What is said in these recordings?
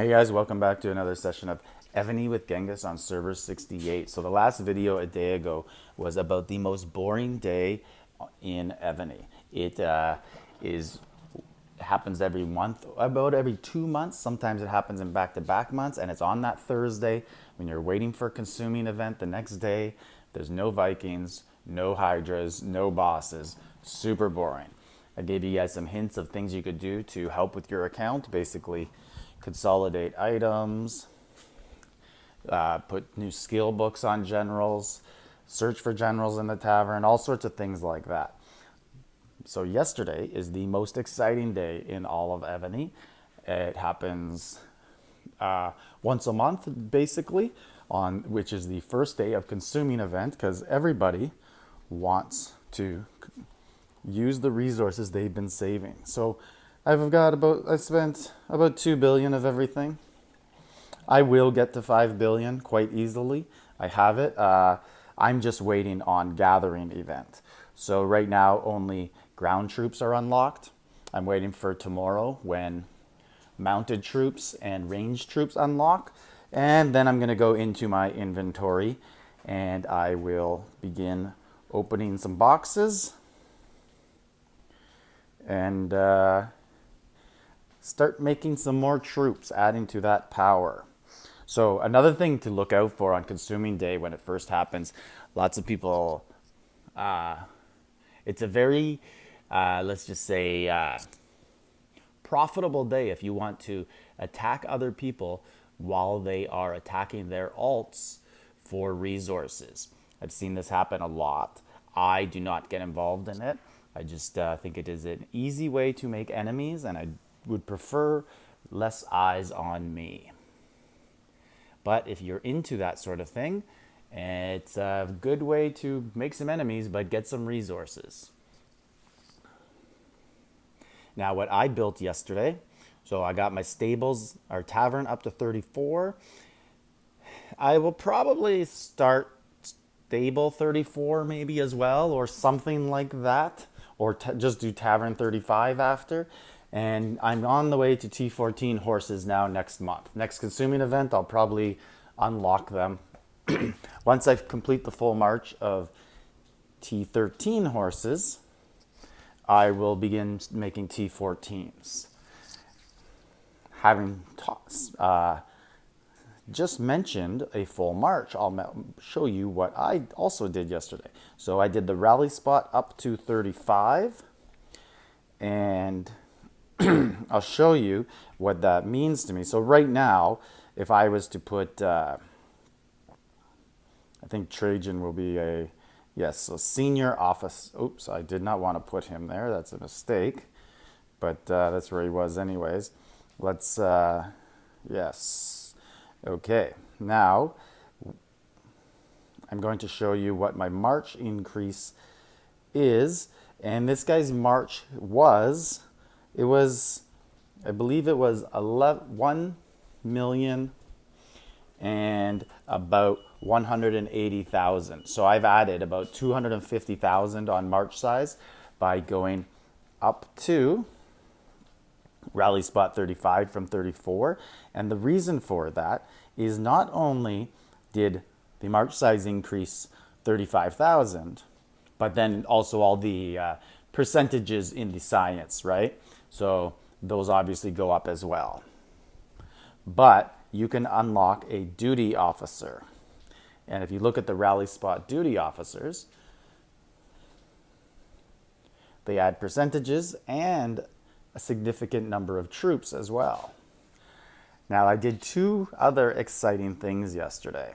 Hey guys, welcome back to another session of Evony with Genghis on server 68. So the last video a day ago was about the most boring day in Evony. It is happens every month, about every 2 months. Sometimes it happens in back-to-back months, and it's on that Thursday when you're waiting for a consuming event the next day. There's no Vikings, no Hydras, no bosses. Super boring. I gave you guys some hints of things you could do to help with your account. Basically, consolidate items, put new skill books on generals, search for generals in the tavern, all sorts of things like that. So yesterday is the most exciting day in all of Evony. It happens once a month, basically, on which is the first day of consuming event, because everybody wants to use the resources they've been saving. So I spent about 2 billion of everything. I will get to 5 billion quite easily. I have it. I'm just waiting on gathering event. So right now only ground troops are unlocked. I'm waiting for tomorrow when mounted troops and ranged troops unlock. And then I'm going to go into my inventory and I will begin opening some boxes and start making some more troops, adding to that power. So another thing to look out for on consuming day when it first happens, lots of people, it's a very, let's just say, profitable day if you want to attack other people while they are attacking their alts for resources. I've seen this happen a lot. I do not get involved in it. I just think it is an easy way to make enemies, and I would prefer less eyes on me. But if you're into that sort of thing, it's a good way to make some enemies but get some resources. Now what I built yesterday, so I got my stables, our tavern up to 34. I will probably start stable 34 maybe as well, or something like that, or just do tavern 35 after. And I'm on the way to T14 horses now next month. Next consuming event, I'll probably unlock them. Once I complete the full march of T13 horses, I will begin making T14s. Having just mentioned a full march, I'll show you what I also did yesterday. So I did the rally spot up to 35, and I'll show you what that means to me. So right now, if I was to put, I think Trajan will be a, yes, so senior office. Oops, I did not want to put him there. That's a mistake, but that's where he was anyways. Let's, yes. Okay, now I'm going to show you what my March increase is. And this guy's March was, I believe it was 1 million and about 180,000. So I've added about 250,000 on March size by going up to rally spot 35 from 34. And the reason for that is not only did the March size increase 35,000, but then also all the percentages in the science, right? So those obviously go up as well. But you can unlock a duty officer. And if you look at the rally spot duty officers, they add percentages and a significant number of troops as well. Now I did 2 other exciting things yesterday.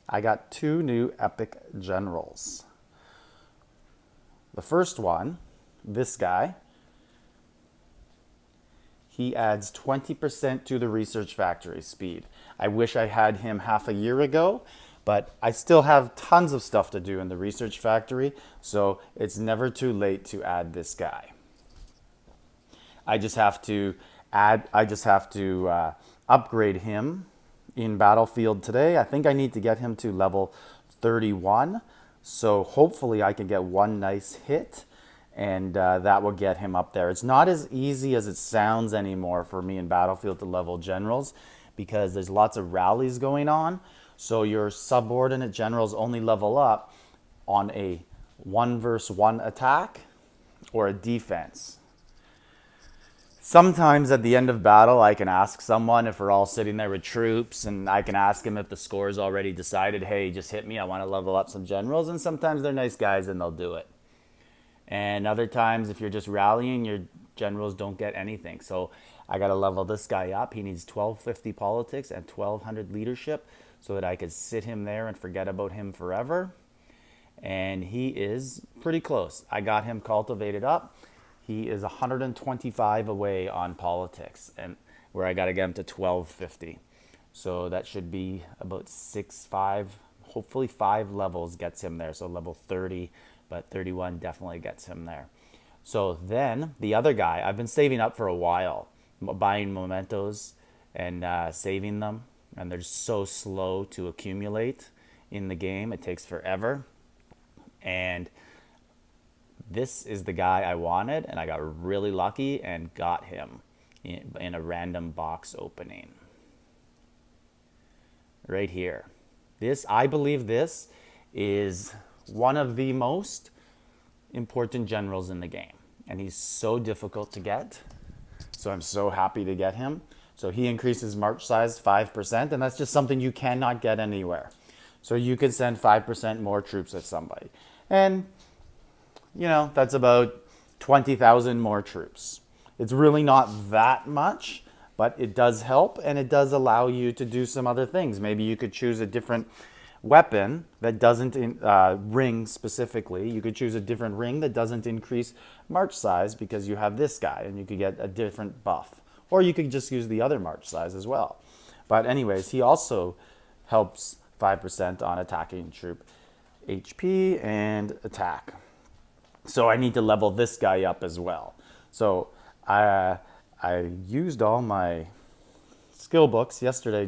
I got 2 new epic generals. The first one, this guy, he adds 20% to the research factory speed. I wish I had him half a year ago, but I still have tons of stuff to do in the research factory, so it's never too late to add this guy. I just have to upgrade him in Battlefield today. I think I need to get him to level 31. So hopefully I can get one nice hit and that will get him up there. It's not as easy as it sounds anymore for me in Battlefield to level generals because there's lots of rallies going on. So your subordinate generals only level up on a 1-versus-1 attack or a defense. Sometimes at the end of battle, I can ask someone if we're all sitting there with troops, and I can ask him if the score is already decided, hey, just hit me, I want to level up some generals. And sometimes they're nice guys and they'll do it. And other times, if you're just rallying, your generals don't get anything. So I got to level this guy up. He needs 1250 politics and 1200 leadership so that I could sit him there and forget about him forever. And he is pretty close. I got him cultivated up. He is 125 away on politics, and where I got to get him to 1250. So that should be about 5, hopefully 5 levels gets him there. So level 30, but 31 definitely gets him there. So then the other guy, I've been saving up for a while, buying mementos and saving them, and they're so slow to accumulate in the game. It takes forever. And this is the guy I wanted, and I got really lucky and got him in a random box opening. Right here. I believe this is one of the most important generals in the game. And he's so difficult to get. So I'm so happy to get him. So he increases march size 5%, and that's just something you cannot get anywhere. So you could send 5% more troops at somebody. And that's about 20,000 more troops. It's really not that much, but it does help, and it does allow you to do some other things. Maybe you could choose a different weapon that doesn't ring specifically. You could choose a different ring that doesn't increase march size because you have this guy, and you could get a different buff. Or you could just use the other march size as well. But anyways, he also helps 5% on attacking troop HP and attack. So I need to level this guy up as well. So I used all my skill books yesterday,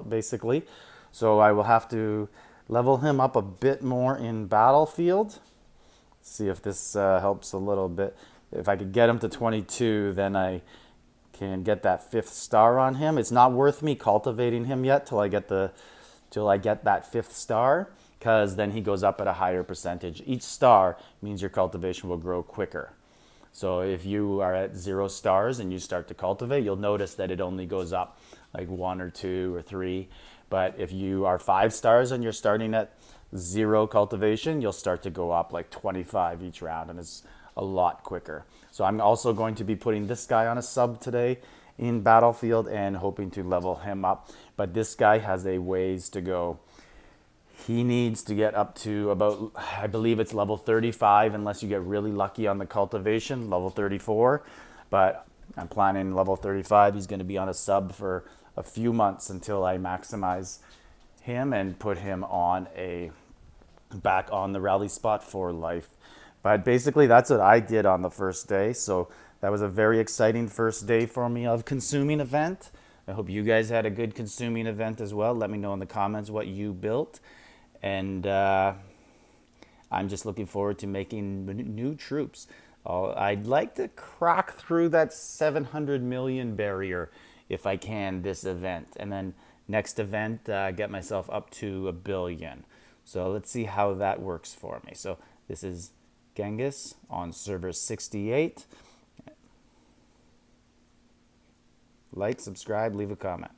basically. So I will have to level him up a bit more in Battlefield. See if this helps a little bit. If I could get him to 22, then I can get that 5th star on him. It's not worth me cultivating him yet till I get that 5th star, because then he goes up at a higher percentage. Each star means your cultivation will grow quicker. So if you are at 0 stars and you start to cultivate, you'll notice that it only goes up like 1 or 2 or 3. But if you are 5 stars and you're starting at 0 cultivation, you'll start to go up like 25 each round, and it's a lot quicker. So I'm also going to be putting this guy on a sub today in Battlefield and hoping to level him up. But this guy has a ways to go. He needs to get up to about, I believe it's level 35, unless you get really lucky on the cultivation, level 34. But I'm planning level 35. He's going to be on a sub for a few months until I maximize him and put him on back on the rally spot for life. But basically that's what I did on the first day. So that was a very exciting first day for me of consuming event. I hope you guys had a good consuming event as well. Let me know in the comments what you built. And I'm just looking forward to making new troops. I'd like to crack through that 700 million barrier if I can this event. And then next event, get myself up to 1 billion. So let's see how that works for me. So this is Genghis on server 68. Like, subscribe, leave a comment.